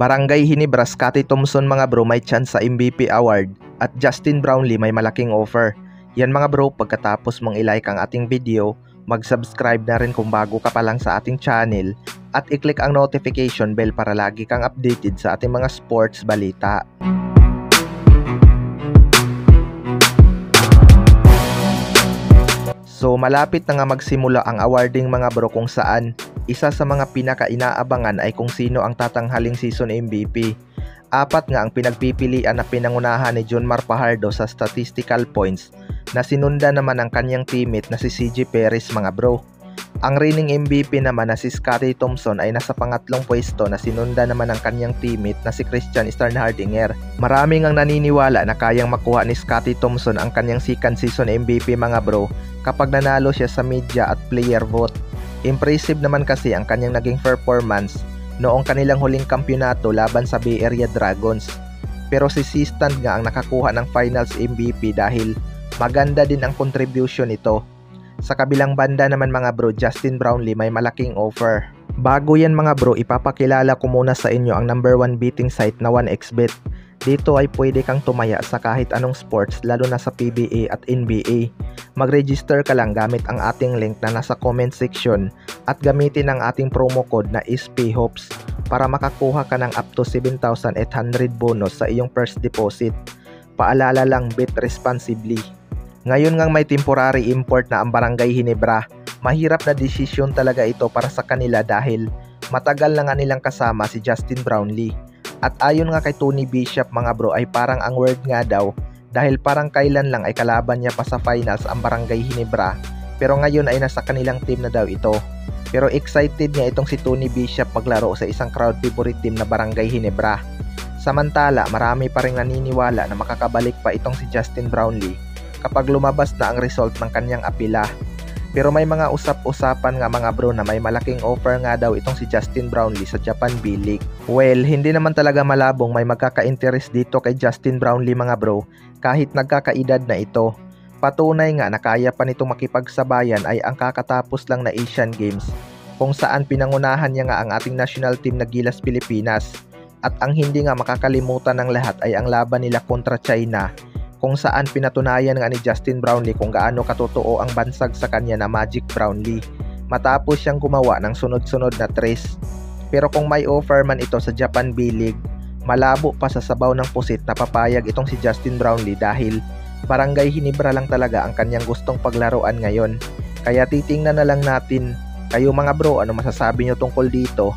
Barangay Ginebra, Scottie Thompson mga bro may chance sa MVP award at Justin Brownlee may malaking offer. Yan mga bro, pagkatapos mong i-like ang ating video, mag-subscribe na rin kung bago ka pa lang sa ating channel at i-click ang notification bell para lagi kang updated sa ating mga sports balita. So malapit na nga magsimula ang awarding mga bro, kung saan isa sa mga pinaka-inaabangan ay kung sino ang tatanghaling season MVP. Apat nga ang pinagpipilian na pinangunahan ni Jonmar Fajardo sa statistical points, na sinunda naman ang kanyang teammate na si CJ Perez mga bro. Ang reigning MVP naman na si Scottie Thompson ay nasa pangatlong pwesto, na sinunda naman ang kanyang teammate na si Christian Sternhardinger. Maraming ang naniniwala na kayang makuha ni Scottie Thompson ang kanyang second season MVP mga bro kapag nanalo siya sa media at player vote. Impressive naman kasi ang kanyang naging performance noong kanilang huling kampyonato laban sa Bay Area Dragons. Pero si Sistan nga ang nakakuha ng finals MVP dahil maganda din ang contribution nito. Sa kabilang banda naman mga bro, Justin Brownlee may malaking offer. Bago yan mga bro, ipapakilala ko muna sa inyo ang number 1 betting site na 1xBet. Dito ay pwede kang tumaya sa kahit anong sports, lalo na sa PBA at NBA. Mag-register ka lang gamit ang ating link na nasa comment section at gamitin ang ating promo code na SPHOPES para makakuha ka ng up to 7,800 bonus sa iyong first deposit. Paalala lang, bet responsibly. Ngayon ngang may temporary import na ang Barangay Ginebra, mahirap na desisyon talaga ito para sa kanila dahil matagal na nga nilang kasama si Justin Brownlee. At ayon nga kay Tony Bishop mga bro, ay parang ang word nga daw dahil parang kailan lang ay kalaban niya pa sa finals ang Barangay Ginebra, pero ngayon ay nasa kanilang team na daw ito. Pero excited nga itong si Tony Bishop maglaro sa isang crowd favorite team na Barangay Ginebra. Samantala, marami pa rin naniniwala na makakabalik pa itong si Justin Brownlee kapag lumabas na ang result ng kanyang apila. Pero may mga usap-usapan nga mga bro na may malaking offer nga daw itong si Justin Brownlee sa Japan B-League. Well, hindi naman talaga malabong may magkaka-interest dito kay Justin Brownlee mga bro, kahit nagkakaedad na ito. Patunay nga na kaya pa nitong makipagsabayan ay ang kakatapos lang na Asian Games, kung saan pinangunahan niya nga ang ating national team na Gilas Pilipinas. At ang hindi nga makakalimutan ng lahat ay ang laban nila kontra China, kung saan pinatunayan nga ni Justin Brownlee kung gaano katotoo ang bansag sa kanya na Magic Brownlee matapos siyang gumawa ng sunod-sunod na tres. Pero kung may offer man ito sa Japan B-League, malabo pa sa sabaw ng pusit na papayag itong si Justin Brownlee dahil Barangay Ginebra lang talaga ang kanyang gustong paglaruan ngayon. Kaya titingnan na lang natin. Kayo mga bro, ano masasabi nyo tungkol dito?